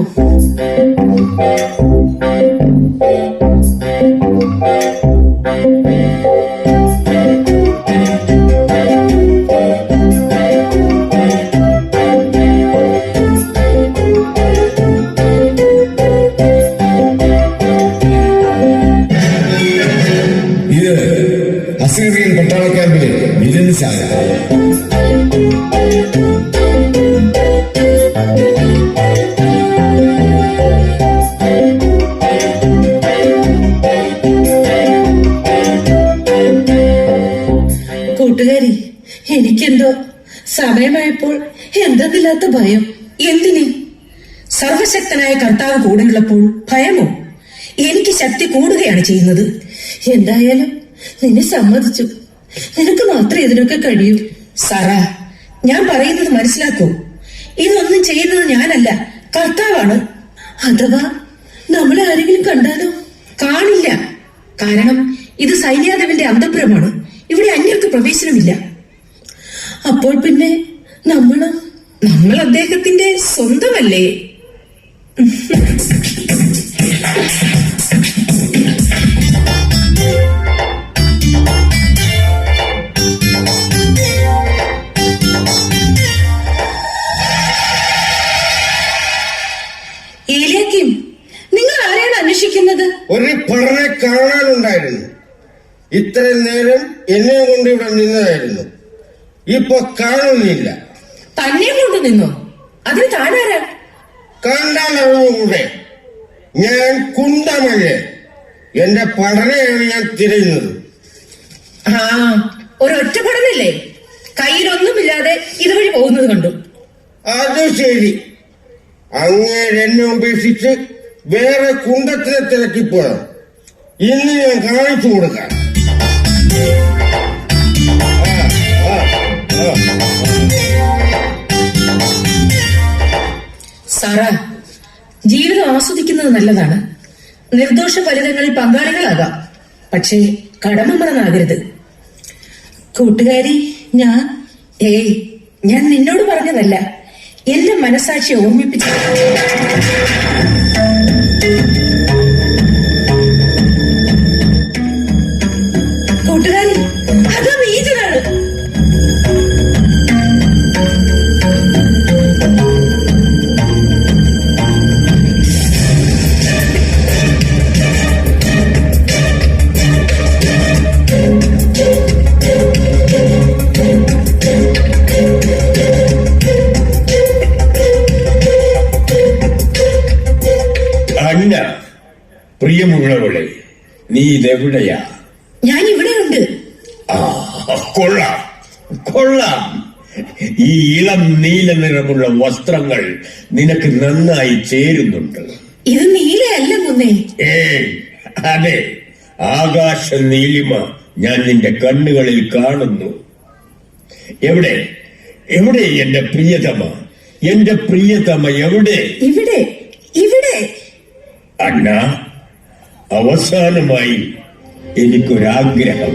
ഇത് അസീറിയൻ പട്ടാള ക്യാമ്പിലെ വിരുന്നുശാല. കൂട്ടുകാരി, എനിക്കെന്തോ സമയമായപ്പോൾ എന്തെന്നില്ലാത്ത ഭയം. എന്തിന്? സർവശക്തനായ കർത്താവ് കൂടെയുള്ളപ്പോൾ ഭയമോ? എനിക്ക് ശക്തി കൂടുകയാണ് ചെയ്യുന്നത്. എന്തായാലും നിന്നെ സമ്മതിച്ചു. നിനക്ക് മാത്രമേ ഇതിനൊക്കെ കഴിയൂ. സാറ, ഞാൻ പറയുന്നത് മനസ്സിലാക്കൂ. ഇതൊന്നും ചെയ്യുന്നത് ഞാനല്ല, കർത്താവാണ്. അഥവാ നമ്മളെ ആരെങ്കിലും കണ്ടാലോ? കാണില്ല. കാരണം ഇത് സൈന്യാദേവന്റെ അന്തഃപുരമാണ്. ഇവിടെ അന്യർക്ക് പ്രവേശനമില്ല. അപ്പോൾ പിന്നെ നമ്മൾ അദ്ദേഹത്തിന്റെ സ്വന്തമല്ലേ? ഏലിയാക്കിം, നിങ്ങൾ ആരെയാണ് അന്വേഷിക്കുന്നത്? ഒരു പഠനെ കാണാനുണ്ടായിരുന്നു. ഇത്രയും നേരം എന്നെ കൊണ്ട് ഇവിടെ നിന്നതായിരുന്നു. ഇപ്പൊ കാണുന്നില്ല. തന്നെ കൊണ്ട് നിന്നോ? അതിന് താനാരാ? കണ്ടാലൂടെ ഞാൻ കുന്തമല്ലേ. എന്റെ പഠനയാണ് ഞാൻ തിരയുന്നത്. ആ, ഒരൊറ്റ പടമല്ലേ? കയ്യിലൊന്നുമില്ലാതെ ഇതുവഴി പോകുന്നത് കണ്ടു. അത് ശരി. അങ്ങേരെന്നെ ഉപേക്ഷിച്ച് വേറെ കുന്തത്തിനെ തിരക്കിപ്പോയോ? ഇന്ന് ഞാൻ കാണിച്ചു കൊടുക്കാം. സാറ, ജീവിതം ആസ്വദിക്കുന്നത് നല്ലതാണ്. നിർദോഷ ഫലിതങ്ങളിൽ പങ്കാളികളാകാം. പക്ഷേ കടമ മറന്നാകരുത്. കൂട്ടുകാരി, ഞാൻ നിന്നോട് പറഞ്ഞതല്ല, എന്റെ മനസാക്ഷി ഓർമ്മിപ്പിച്ചു. കൂട്ടുകാരി, അത് നീചനാണ്. അന്ന, പ്രിയമുള്ളവളെ, നീ ഇതെവിടെയാ? ഞാൻ ഇവിടെയുണ്ട്. കൊള്ളാം കൊള്ളാം. ഈ ഇളം നീല നിറമുള്ള വസ്ത്രങ്ങൾ നിനക്ക് നന്നായി ചേരുന്നുണ്ട്. ഇത് നീലയല്ല കുന്നേ. അതെ, ആകാശ നീലിമ ഞാൻ നിന്റെ കണ്ണുകളിൽ കാണുന്നു. എവിടെ എവിടെ എന്റെ പ്രിയതമ? എന്റെ പ്രിയതമ എവിടെ? ഇവിടെ ഇവിടെ. അന്ന, അവസാനമായി എനിക്കൊരാഗ്രഹം.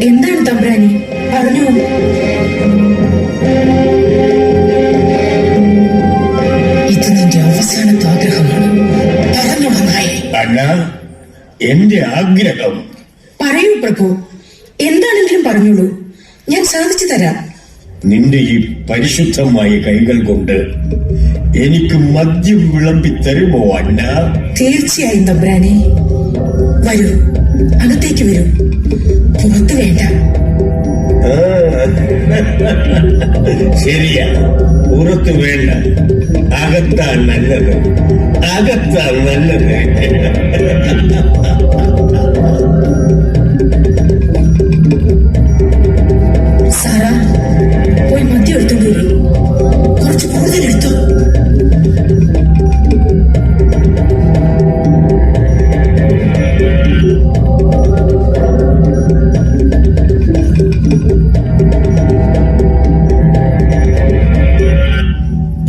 എന്താണ് തമ്പ്രാനി? പറഞ്ഞു. ഇത് നിന്റെ അവസാനത്തെ ആഗ്രഹമാണ്. പറഞ്ഞോളൂ നായേ. അന്ന, എന്റെ ആഗ്രഹം. പറയൂ പ്രഭു, എന്താണെങ്കിലും പറഞ്ഞോളൂ, ഞാൻ സാധിച്ചു തരാം. നിന്റെ ഈ പരിശുദ്ധമായ കൈകൾ കൊണ്ട് എനിക്ക് മദ്യം വിളമ്പി തരുമോ അന്ന? തീർച്ചയായും തമ്പ്രാനെ. വരൂ, അകത്തേക്ക് വരൂ. പുറത്തു വേണ്ട. ശരിയാ, പുറത്തു വേണ്ട, അകത്താ നല്ലത്, അകത്താ നല്ലത്. സാറാ, പോയി മദ്യം എടുത്തോണ്ട് വരൂ. കുറച്ച് കൂടുതൽ എടുത്തോ.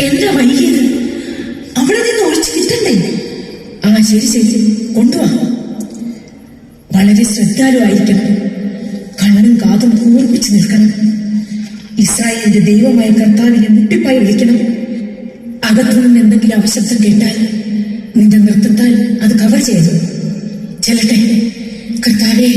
എന്താ വൈകിയത്? അവിടെ നിന്ന് ഒഴിച്ചു കിട്ടണ്ടേ? ആ ശരി ശരി, കൊണ്ടുവാ. വളരെ ശ്രദ്ധാലുവായിരിക്കണം. കണ്ണും കാതും കൂർപ്പിച്ചു നിൽക്കണം. ഇസ്രായേലിന്റെ ദൈവമായ കർത്താവിനെ മുട്ടിപ്പായി വിളിക്കണം. അകത്തുനിന്ന് എന്തെങ്കിലും അപശബ്ദം കേട്ടാൽ നിന്റെ നൃത്തത്താൽ അത് കവർ ചെയ്തു. ചെല്ലട്ടെ. കർത്താവേ,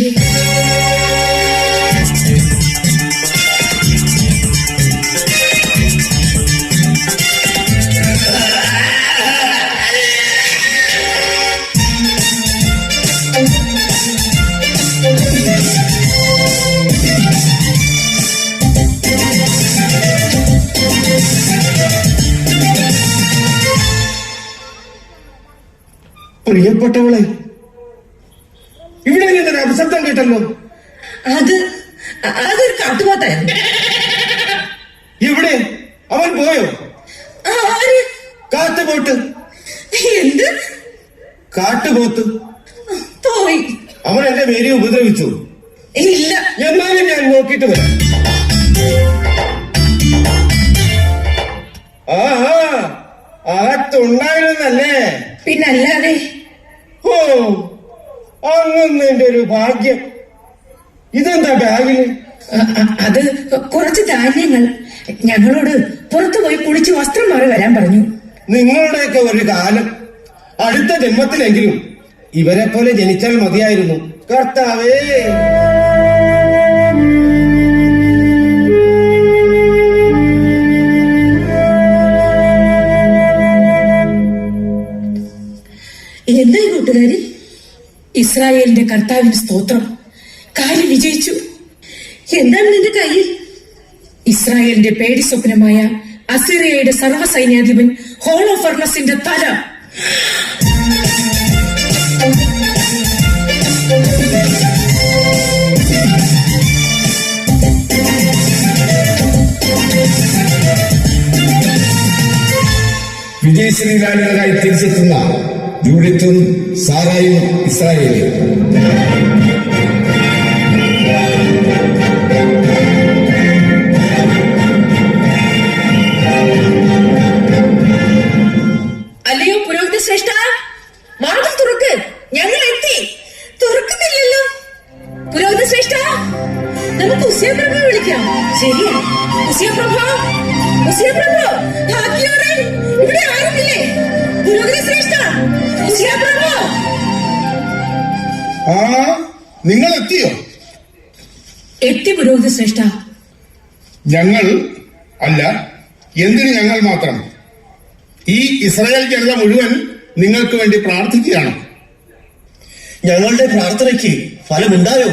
പ്രിയപ്പെട്ടവളെ, ഇവിടെ നിന്നൊരു അപശബ്ദം കേട്ടല്ലോ. അതൊരു കാട്ടുപോത്തായിരുന്നു. എവിടെ? അവൻ പോയോ? കാട്ടുപോട്ട്. എന്ത്? കാട്ടുപോത്ത് പോയി. അവൻ എന്റെ മേരിയെ ഉപദ്രവിച്ചു. ഇല്ല. എന്നാലും ഞാൻ നോക്കിയിട്ട് വരാം. അകത്തുണ്ടായിരുന്നല്ലേ? പിന്നല്ലാതെ. ഓ, അങ്ങനെ എന്റെ ഒരു ഭാഗ്യം. ഇതെന്താ ബാഗില്? അത് കുറച്ച് ധാന്യങ്ങൾ. ഞങ്ങളോട് പുറത്തുപോയി കുളിച്ച് വസ്ത്രം മാറി വരാൻ പറഞ്ഞു. നിങ്ങളുടെയൊക്കെ ഒരു കാലം. അടുത്ത ജന്മത്തിലെങ്കിലും ഇവരെ പോലെ ജനിച്ചാൽ മതിയായിരുന്നു. കർത്താവേ, എന്തായി കൂട്ടുകാരി? ഇസ്രായേലിന്റെ കർത്താവിന് സ്തോത്രം. കാര്യം വിജയിച്ചു. എന്താണ് നിന്റെ കയ്യിൽ? ഇസ്രായേലിന്റെ പേടി സ്വപ്നമായ അസീറിയയുടെ സർവ്വസൈന്യാധിപൻ ഹോളോഫർണസിന്റെ തല. വിജയശ്രീലാളികളായി തിരിച്ചെത്തുന്ന ജൂഡിത്തും സാറായും ഇസ്രായേലും. അല്ലയോ പുരോഹിത ശ്രേഷ്ഠ, മാർഗം തുറക്ക്. ഞങ്ങൾ എത്തി. തുറക്കുന്നില്ലല്ലോ. പുരോഹിത ശ്രേഷ്ഠ, നമുക്ക് ഉസിയപ്രഭ വിളിക്കാം. ശരിയാ, ഉസിയപ്രഭ, ഉസിയപ്രഭ. ഭാഗ്യോടെ ഇവിടെ ആരുമില്ലേ? പുരോഹിത ശ്രേഷ്ഠ, ഉസിയപ്രഭ. നിങ്ങൾ എത്തിയോ? എത്തി പുരോഹിത ശ്രേഷ്ഠ. ഞങ്ങൾ അല്ല, എന്തിന് ഞങ്ങൾ മാത്രം? ഈ ഇസ്രായേൽ ജനത മുഴുവൻ നിങ്ങൾക്ക് വേണ്ടി പ്രാർത്ഥിക്കുകയാണ്. ഞങ്ങളുടെ പ്രാർത്ഥനയ്ക്ക് ഫലമുണ്ടായോ?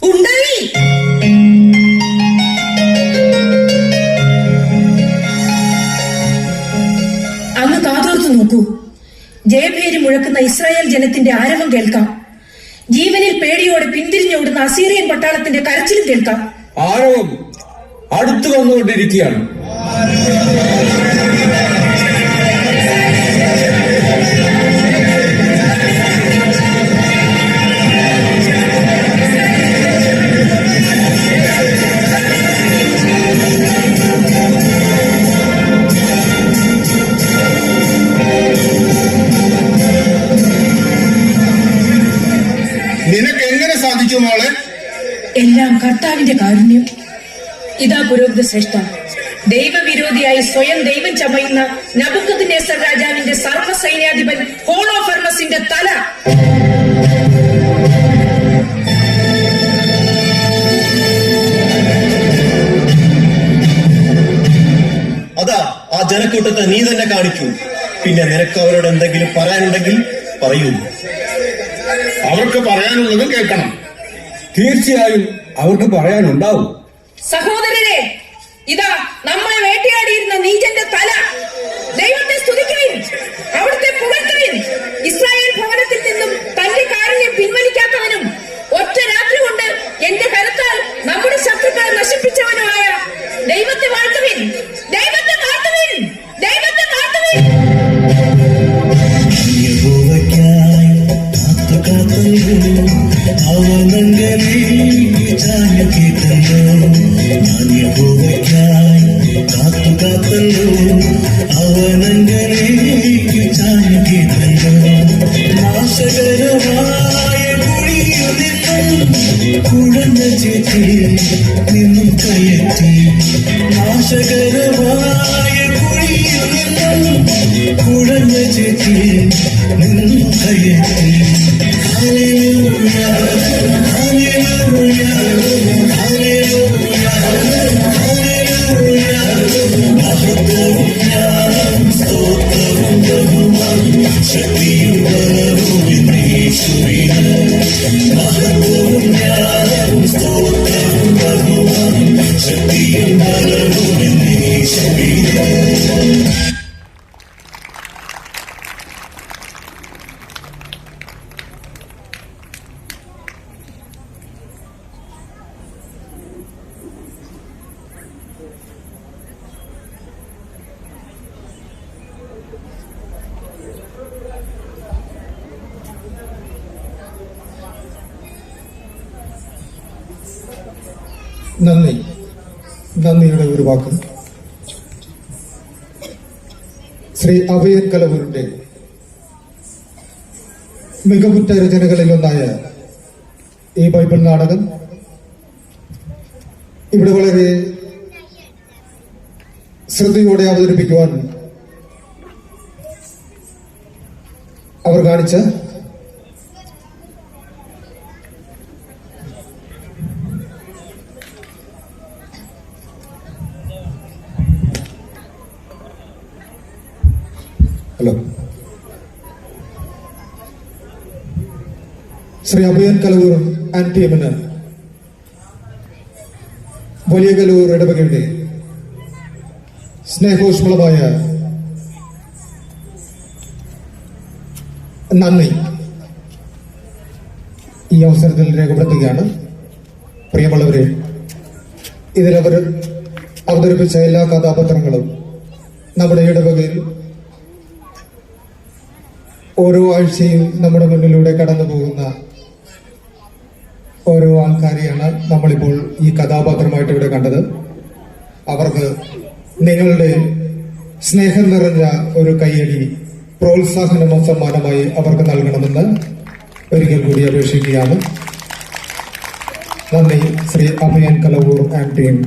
ഉണ്ടായി. അങ്ങ് കാതോർത്ത് നോക്കൂ. ജയഭേരി മുഴക്കുന്ന ഇസ്രായേൽ ജനത്തിന്റെ ആരവം കേൾക്കാം. ജീവനിൽ പേടിയോടെ പിന്തിരിഞ്ഞോടുന്ന അസീറിയൻ പട്ടാളത്തിന്റെ കരച്ചിലും കേൾക്കാം. ആരവം അടുത്തു വന്നുകൊണ്ടിരിക്കുകയാണ്. നിനക്ക് എങ്ങനെ സാധിച്ചു മോളെ? എല്ലാം കർത്താവിന്റെ കാരുണ്യം. ഇതാ പുരോഹിത ശ്രേഷ്ഠ, ദൈവവിരോധിയായി സ്വയം ദൈവം ചമയുന്ന നബൂഖദ്നേസർ രാജാവിന്റെ സർവ്വസൈന്യാധിപൻ ഹോളോഫർണസിന്റെ തല. അതാ ആ ജനക്കൂട്ടത്തെ നീ തന്നെ കാണിക്കൂ. പിന്നെ നിനക്ക് അവരോട് എന്തെങ്കിലും പറയാനുണ്ടെങ്കിൽ പറയൂ. അവർക്ക് പറയാനുള്ളത് കേൾക്കണം. തീർച്ചയായും അവർക്ക് പറയാനുണ്ടാവും. സഹോദരരെ, ഇതാ നമ്മളെ വേട്ടയാടിയിരുന്ന നീചന്റെ തല. ദൈവത്തെ സ്തുതിക്കുവിൻ, അവിടുത്തെ പുകഴ്ത്തുവിൻ. ഇസ്രായേൽ ഭവനത്തിൽ നിന്നും തന്റെ കാരുണ്യം പിൻവലിക്കാത്തവനും ഒറ്റ രാത്രി കൊണ്ട് എന്റെ കരത്താൽ നമ്മുടെ ശത്രുക്കളെ നശിപ്പിച്ചവനുമായ ദൈവത്തെ വാഴ്ത്തുവിൻ, ദൈവത്തെ വാഴ്ത്തുവിൻ, ദൈവത്തെ വാഴ്ത്തുവിൻ. കുഴഞ്ഞ ചേച്ചി നിന്നും കയറ്റി നാശകരമായ കുഴിയിൽ നിന്നും കുഴഞ്ഞ ചേച്ചി നിന്നും കയറ്റി ഹല്ലേലൂയ ഹല്ലേലൂയ ഹല്ലേലൂയ ഹല്ലേലൂയ മഹത്വവും ജ്ഞാനവും സ്തോത്രവും ബഹുമാനവും ശക്തിയും ബലവും യേശുവിന് മഹത്വവും ജ്ഞാനവും സ്തോത്രവും ബഹുമാനവും ശക്തിയും ബലവും യേശുവിന്. നന്ദിയുടെ ഒരു വാക്ക് ശ്രീ അഭയൻ കലവൂരിന്റെ മികവുറ്റ രചനകളിലൊന്നായ ഈ ബൈബിൾ നാടകം ഇവിടെ വളരെ ശ്രദ്ധയോടെ അവതരിപ്പിക്കുവാൻ അവർ കാണിച്ച ശ്രീ അഭയൻ കലവൂർ ആൻഡ് ടീമിന് വലിയ കലൂർ ഇടവകയുടെ സ്നേഹോഷ്മളമായ നന്ദി ഈ അവസരത്തിൽ രേഖപ്പെടുത്തുകയാണ്. പ്രിയമുള്ളവരെ, ഇതിലവർ അവതരിപ്പിച്ച എല്ലാ കഥാപാത്രങ്ങളും നമ്മുടെ ഇടവകയിൽ ഓരോ ആഴ്ചയും നമ്മുടെ മുന്നിലൂടെ കടന്നു പോകുന്ന ഓരോ ആൾക്കാരെയാണ് നമ്മളിപ്പോൾ ഈ കഥാപാത്രമായിട്ട് ഇവിടെ കണ്ടത്. അവർക്ക് നിങ്ങളുടെ സ്നേഹം നിറഞ്ഞ ഒരു കയ്യടി പ്രോത്സാഹനമോ സമ്മാനമായി അവർക്ക് നൽകണമെന്ന് ഒരിക്കൽ കൂടി അപേക്ഷിക്കുകയാണ്. നന്ദി. Shri Abhayan Kalavoor and team.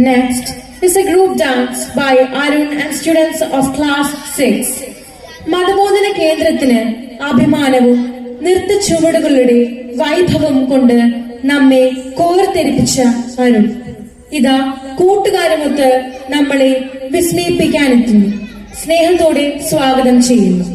Next is a group dance by Arun and students of class 6. മതബോധന കേന്ദ്രത്തിന് അഭിമാനവും നൃത്ത ചുവടുകളുടെ വൈഭവം കൊണ്ട് നമ്മെ കോർത്തെരിപ്പിച്ച അരുൺ ഇതാ കൂട്ടുകാരുമൊത്ത് നമ്മളെ വിസ്മയിപ്പിക്കാനെത്തുന്നു. സ്നേഹത്തോടെ സ്വാഗതം ചെയ്യുന്നു.